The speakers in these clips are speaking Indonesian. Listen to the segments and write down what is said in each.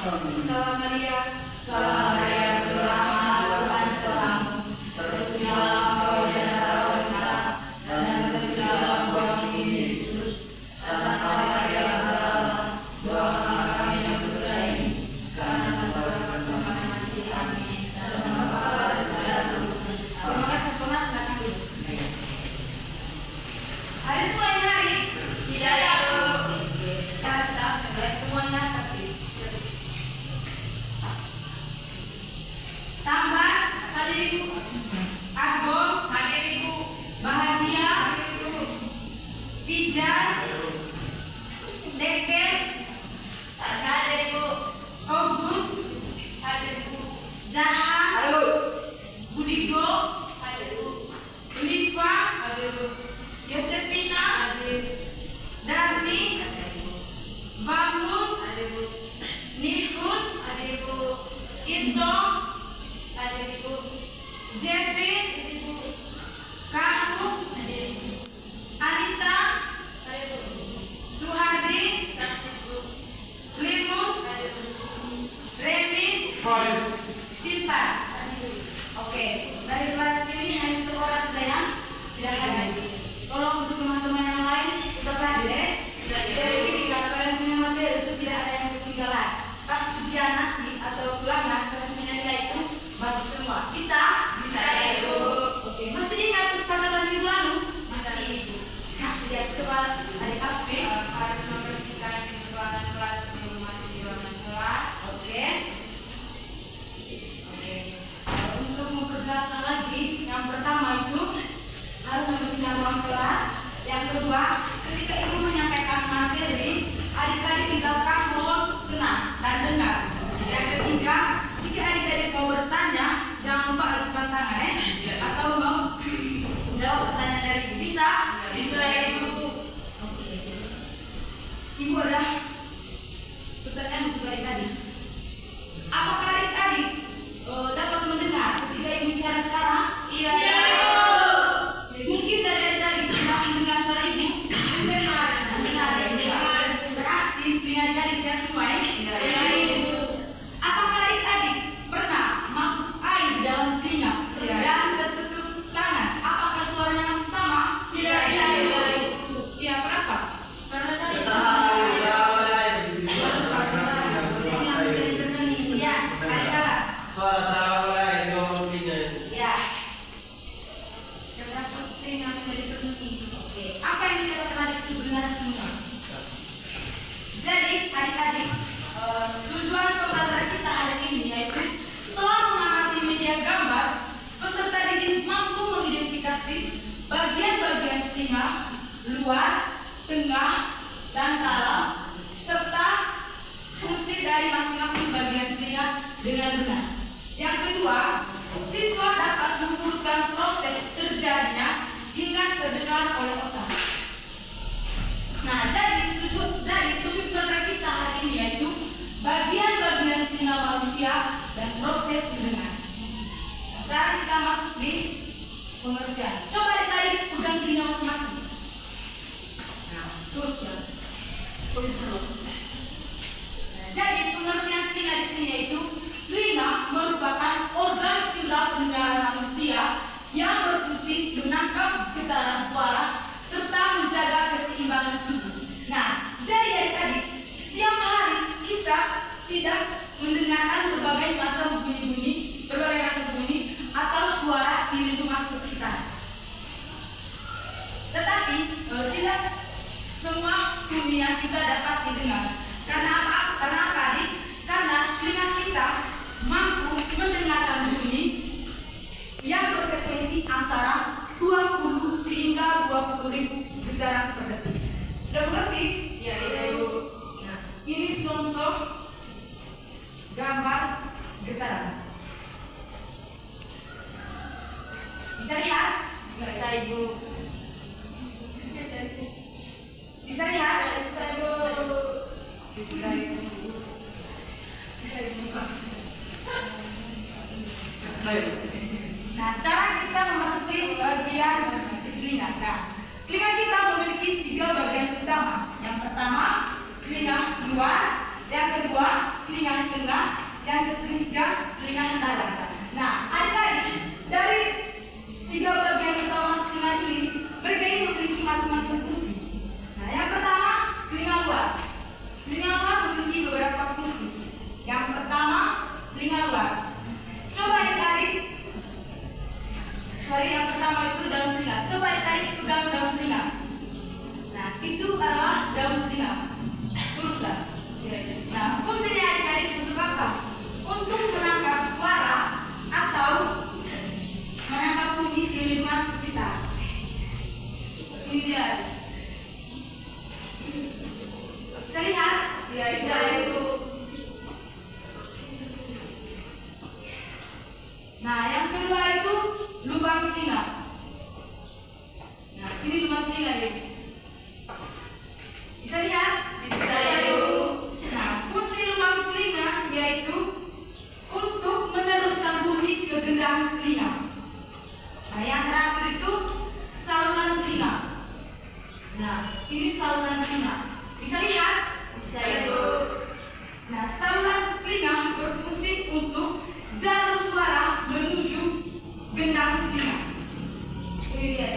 Salam Maria, salam Maria, berkah Tuhan sertamu. Terpujilah engkau di antara wanita, dan terpujilah buah bibir Yesus. Santa Maria Magdalena, doakanlah kami yang berdosa ini, sekarang dan pada waktu kami mati. Amin. Dan Bapa dan Putra dan Roh Kudus. Terima kasih sempurna, silakan duduk. Hari semuanya hari tidak ya Bu. Sekarang kita harus mulai semuanya tapi tambah hadir Ibu Agung, hadir Ibu Bahagia, Pijar, Deken, hadir Ibu Ogus, hadir Ibu Jahan, Budigo, hadir Ibu Liva, hadir Ibu Yosefina, hadir Darni, Bangun, hadir Ibu Nihus, hadir Ibu Ito, hadir Ibu Jevi, hadir Ibu Kahu, hadir Ibu Anita, hadir Ibu Suhardi, hadir Ibu Limu, hadir Ibu Remi, Sinta, hadir Ibu. Oke, dari kelas ini hanya satu orang saja yang tidak hadir. Tolong untuk teman-teman yang lain tetap hadir. Jadi kalau kalian punya materi itu tidak ada yang ketinggalan. Pas ujian nanti atau ulangan kalian punya nilai itu bagus semua. Bisa? Bisa Ibu. Oke. Masih ingat kesepakatan minggu lalu? Masih Ibu. Nah, lihat coba adik Afi harus membersihkan ruangan kelas sebelum masuk di ruangan kelas. Oke. Oke. Untuk memperjelaskan lagi, yang pertama itu harus membersihkan ruang kelas. Yang kedua, ketika Ibu menyampaikan materi, adik-adik di belakang mohon tenang dan dengar. Yang ketiga, jika adik-adik mau bertanya, jangan lupa ajukan tangan atau mau jawab pertanyaan dari Ibu. Bisa? Bisa Ibu. Oke. Ibu ada pertanyaan untuk adik-adik. Apakah adik-adik dapat mendengar ketika Ibu bicara sekarang? Iya. Mungkin dari adik-adik tidak mendengar suara Ibu. Mendengar. Berarti adik-adik sehat semua ya? Iya. Apakah adik-adik pernah masuk air dalam telinga dan tertutup tangan? Apakah suaranya masih sama? Tidak. Iya, kenapa? Karena tadi ya, kadang-kadang suara tarawih lain nomor 3. ya. Termasuk telinga menjadi tertutup. Oke. Apa yang dikatakan adik itu benar semua? Jadi adik-adik, tujuan pembelajaran kita hari ini yaitu setelah mengamati media gambar, peserta didik mampu mengidentifikasi bagian-bagian telinga, luar, tengah, dan dalam, serta fungsi dari masing-masing bagian telinga dengan benar. Yang kedua, siswa dapat mengukurkan proses terjadinya hingga terdengar oleh otak. Nah, jadi tujuan pelajaran kita hari ini yaitu bagian-bagian telinga manusia dan proses mendengar. Sekarang kita masuk di pengertian. Coba adik-adik pegang telinga masing-masing. Nah, terus ya. Jadi pengertian telinga di sini yaitu telinga merupakan organ indera pendengaran manusia yang berfungsi menangkap getaran suara serta menjaga keseimbangan tubuh. Nah, jadi adik-adik, setiap hari kita tidak mendengarkan berbagai macam bunyi-bunyi, berbagai macam bunyi atau suara di lingkungan sekitar. Tetapi tidak semua bunyi yang kita dapat didengar. Karena apa? Karena apa, adik? Karena telinga kita mampu mendengarkan bunyi yang berfrekuensi antara 20 hingga 20.000 getaran per detik. Sudah mengerti? Ya, Ibu. Nah, ini contoh gambar getaran. Bisa lihat? Bisa Ibu. Bisa lihat? Bisa Ibu. Bisa Ibu. Bisa Ibu. Nah, sekarang kita memasuki bagian telinga. Nah, telinga kita memiliki 3 bagian utama. Yang pertama, telinga luar. Yang kedua, telinga yang ketiga telinga antara. Nah, adik-adik, dari tiga bagian utama telinga ini, mereka ini memiliki masing-masing fungsi. Nah, yang pertama, telinga luar. Telinga luar memiliki beberapa fungsi. Yang pertama, telinga luar. Coba adik-adik, yang pertama itu daun telinga. Coba adik-adik pegang daun telinga. Nah, itu adalah daun telinga. Luruslah. Nah, fungsinya adik-adik untuk apa? Untuk menangkap suara atau menangkap bunyi di lingkungan sekitar. Ini dia. Bisa lihat? Ya, itu. Nah, yang kedua itu lubang telinga. Nah, ini lubang telinga ya. Bisa lihat? Bisa itu. Nah, fungsi lubang telinga yaitu untuk meneruskan bunyi ke gendang telinga. Nah, yang terakhir itu saluran telinga. Nah, ini saluran telinga. Bisa lihat? Bisa itu. Nah, saluran telinga berfungsi untuk jalur suara menuju gendang telinga. Ini dia.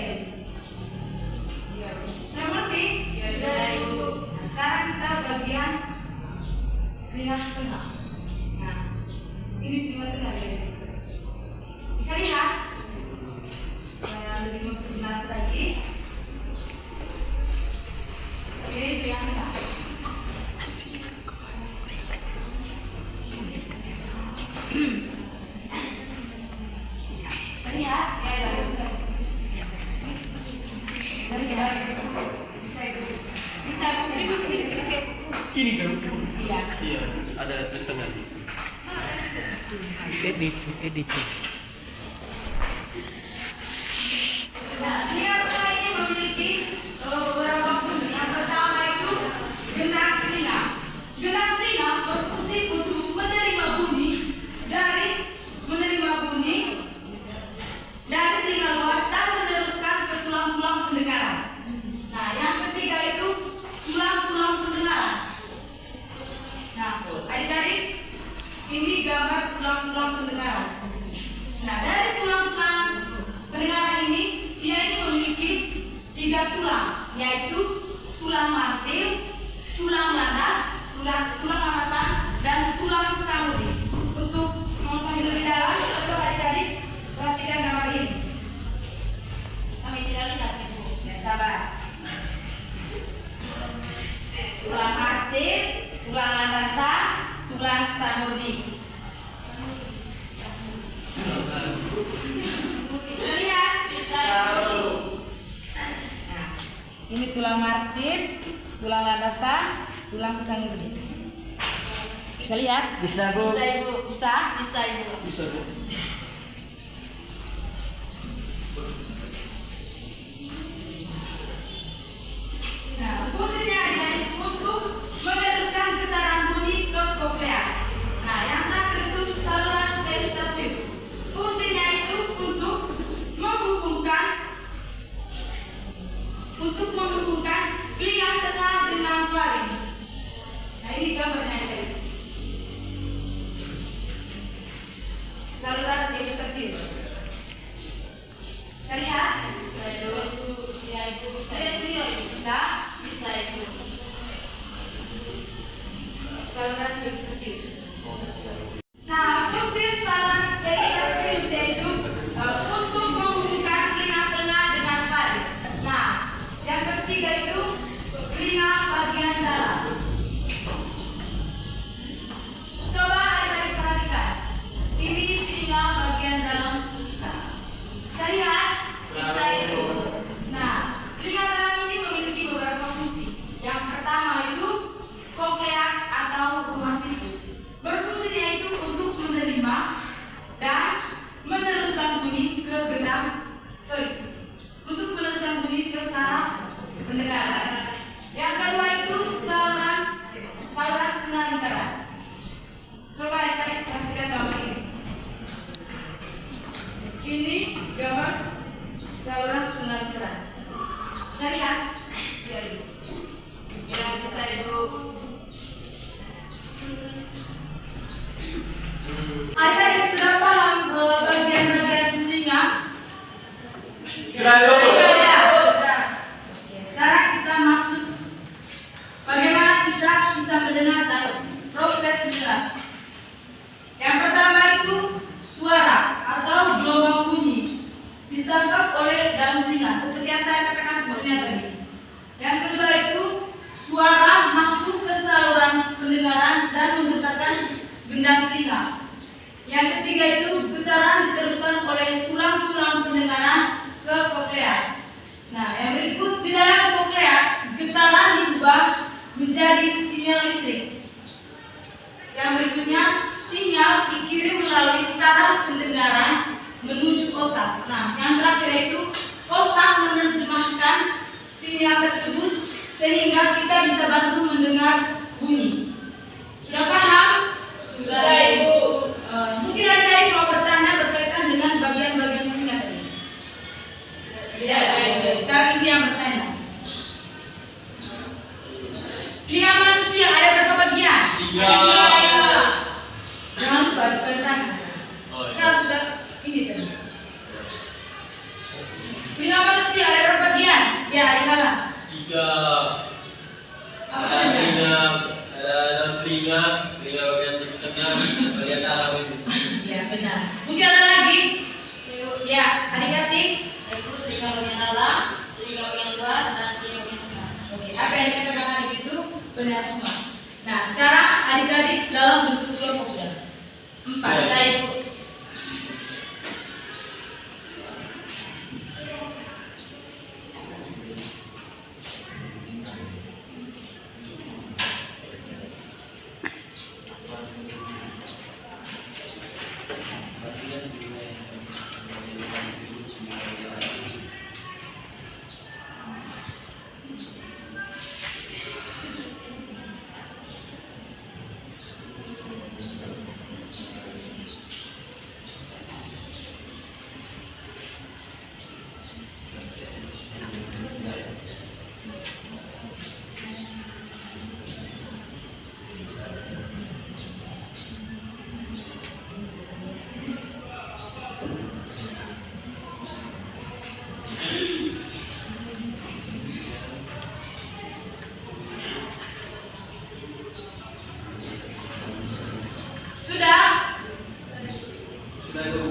Sudah mengerti? Ya, sudah itu. Nah, sekarang kita bagian telinga tengah. Nah, ini telinga tengah ya. Bisa lihat? Saya lebih memperjelas lagi. Ini telinga tengah. Bisa lihat? Ya, bisa. Ini kan? Iya. Iya, ada tulisannya. Edit. Nah, telinga tengah ini memiliki beberapa fungsi. Yang pertama itu gendang telinga. Gendang telinga berfungsi untuk menerima bunyi dari telinga luar dan meneruskan ke tulang-tulang pendengaran. Nah, yang ketiga itu tulang-tulang pendengaran. Nah, adik-adik, ini gambar tulang-tulang pendengaran. Nah, dari tulang-tulang pendengaran ini, dia ini memiliki 3 tulang, yaitu tulang martil, tulang landas, tulang landasan, dan tulang samudi. Untuk mengetahui lebih dalam, coba adik-adik perhatikan gambar ini. Kami tidak lihat, Ibu. Ya, sabar. Tulang martil, tulang landasan, tulang samudi. Bisa lihat? Bisa. Nah, ini tulang martil, tulang landasan, tulang samudi. Bisa lihat? Bisa, Bu. Bisa, Ibu. Bisa? Bisa, Ibu. Bisa, Bu. Nah, fungsinya adik-adik untuk meneruskan getaran bunyi ke koklea. Nah, yang terakhir itu saluran eustasius. Fungsinya itu untuk menghubungkan telinga tengah dengan faring. Nah, ini gambarnya adik-adik. Saluran eustasius. Bisa lihat? Bisa itu. Ya, itu bisa. Bisa. Bisa itu. Saluran eustasius. Nah, fungsi saluran eustasius yaitu untuk menghubungkan telinga tengah dengan faring. Nah, yang ketiga itu telinga bagian dalam. Coba adik-adik perhatikan. Ini telinga bagian dalam kita. Bisa lihat? Bisa itu. Nah, telinga dalam ini memiliki beberapa fungsi. Yang pertama itu koklea atau rumah siku. Berfungsinya itu untuk menerima dan meneruskan bunyi ke saraf pendengaran. Yang kedua itu saluran setengah lingkaran. Coba adik-adik perhatikan gambar ini. Ini gambar saluran setengah lingkaran. Bisa lihat? Ya, Ibu. Bisa, Ibu. ingat. Yang pertama itu suara atau gelombang bunyi ditangkap oleh dalam telinga seperti yang saya katakan sebelumnya tadi. Yang kedua itu suara masuk ke saluran pendengaran dan menggetarkan gendang telinga. Yang ketiga itu getaran diteruskan oleh tulang-tulang pendengaran ke koklea. Nah, yang berikut di dalam koklea getaran diubah menjadi sinyal listrik. Yang berikutnya sinyal dikirim melalui saraf pendengaran menuju otak. Nah, yang terakhir itu otak menerjemahkan sinyal tersebut sehingga kita bisa bantu mendengar bunyi. Sudah paham? Sudah, Ibu. Mungkin adik-adik mau bertanya berkaitan dengan bagian-bagian telinga tadi. Tidak, Ibu. Sekarang ini yang bertanya. Telinga manusia ada berapa bagian? 3. Jangan lupa ajukan tangan. Saya sudah ini tadi. Telinga manusia ada berapa bagian? Ya, Ikala. 3. Apa Ada saja? telinga, ada dalam telinga bagian tengah, bagian dalam itu. Ya, benar. Mungkin ada lagi? Ya, adik-adik. Itu telinga bagian dalam, telinga bagian luar, dan telinga bagian tengah. Oke, apa yang dikatakan adik itu benar semua. Nah, sekarang adik-adik dalam bentuk kelompok sudah. 4. Nah, Ibu. Sudah? Sudah itu.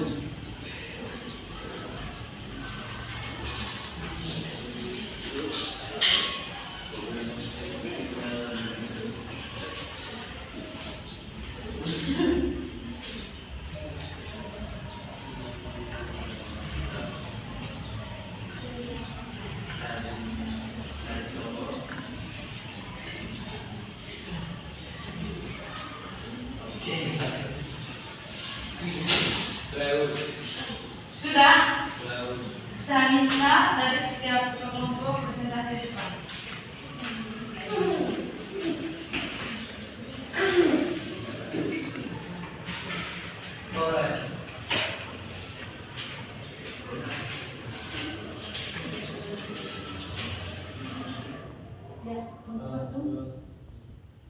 Sudah? Sudah itu. Saya minta dari setiap kelompok presentasi di depan.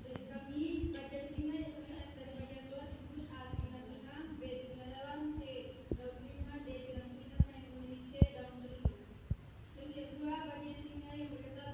Dari kami, bagian telinga yang terlihat dari bagian luar disebut A. Telinga tengah, B. Telinga dalam, C. Daun telinga, D. Tulang telinga yang memiliki daun telinga. Terus yang kedua, bagian telinga yang bergetar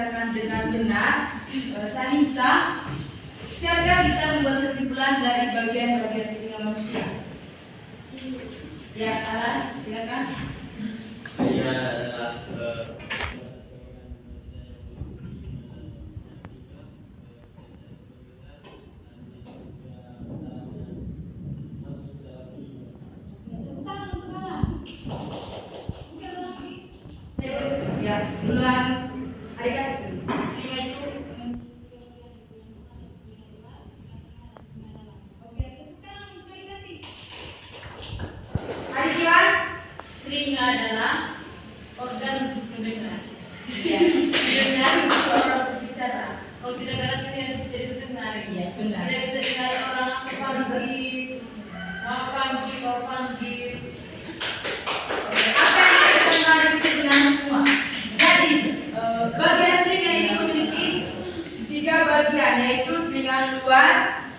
dibacakan dengan benar. Saya minta siapa bisa membuat kesimpulan dari bagian-bagian telinga manusia? Ya, Alan, silakan. Telinga adalah Ya, duluan. Adik-adik. Telinga itu Adik Iwan. Telinga adalah organ untuk mendengar. Ya, Mendengar untuk orang berbicara. Kalau tidak dengar tidak bisa dengar. iya benar. Tidak bisa dengar orang apa panggil, apa panggil. Apa yang kita kenal dari dengan semua? Jadi, bagian telinga ini memiliki 3 bagian, yaitu telinga luar,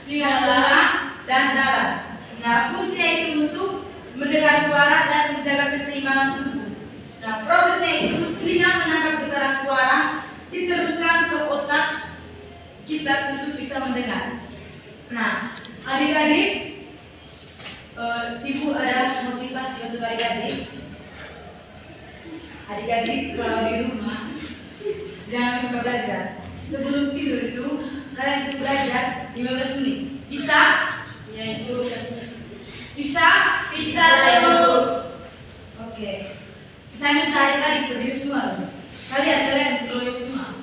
telinga tengah, dan dalam. Nah, fungsinya itu untuk mendengar suara dan menjaga keseimbangan tubuh. Nah, prosesnya itu telinga menangkap getaran suara, diteruskan ke otak kita untuk bisa mendengar. Nah, adik-adik, ibu ada motivasi untuk adik-adik. Adik-adik kalau di rumah jangan lupa belajar. Sebelum tidur itu kalian itu belajar 15 menit. Bisa? Yaitu Bisa? Bisa, Ibu. Oke. Saya minta adik-adik berdiri semua. Kalian terloyok semua.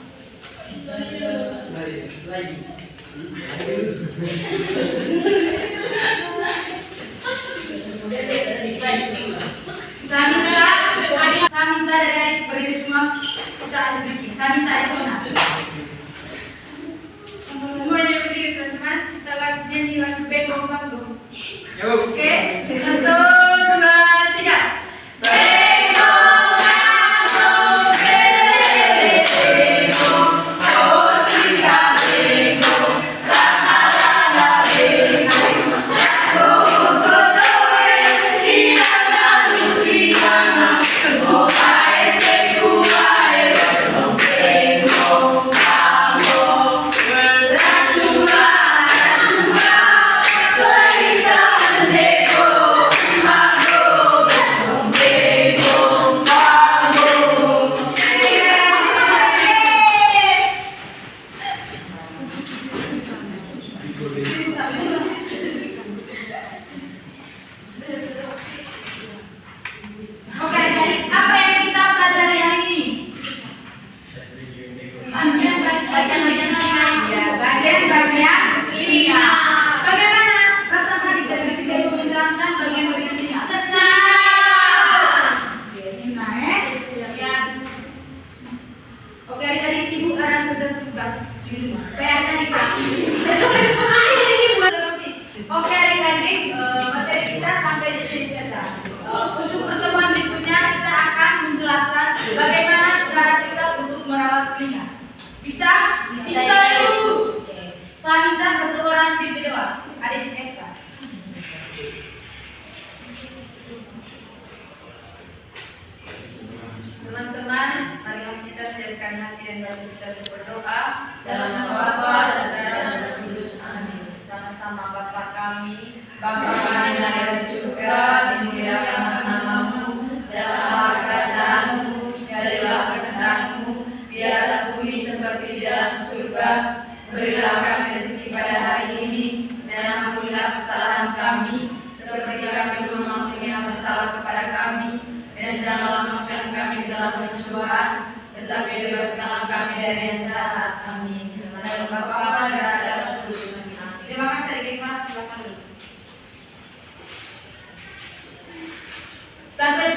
Saya minta dari adik berdiri semua. Kita speaking. Saya minta adik mana? Semuanya berdiri teman-teman. Kita nyanyi lagu Bengkong Bangkong. Oke, 1, 2, 3. Oke, adik-adik, apa yang kita pelajari hari ini? bagian-bagian telinga. Ya, bagian-bagian telinga. Bagaimana perasaan adik-adik ketika ibu menjelaskan bagian-bagian telinga? Senang. Oke, senang ya? Ya. Oke, adik-adik, ibu ada kerja tugas di rumah supaya adik-adik Oke, adik-adik, materi kita sampai di sini saja. Untuk pertemuan berikutnya kita akan menjelaskan bagaimana cara kita untuk merawat telinga. Bisa? Bisa, Ibu. Saya minta 1 orang pimpin doa. Adik Eva. Teman-teman, marilah kita siapkan hati dan batin kita untuk berdoa. Dalam nama Bapa dan Putra dan Roh Kudus. Amin. Sama-sama Bapa kami, Bapa kami yang ada di surga, dimuliakanlah namamu, datanglah kerajaanmu, jadilah kehendak-Mu di atas bumi seperti di dalam surga. Berilah kami rezeki pada hari ini, dan ampunilah kesalahan kami, seperti kami mengampuni yang bersalah kepada kami. Dan janganlah masukkan kami ke dalam pencobaan, tetapi bebaskanlah kami dari yang jahat. Amin. Dalam nama Bapa dan Putra dan Roh Kudus. Amin. Terima kasih adik Eva, silakan. Sampai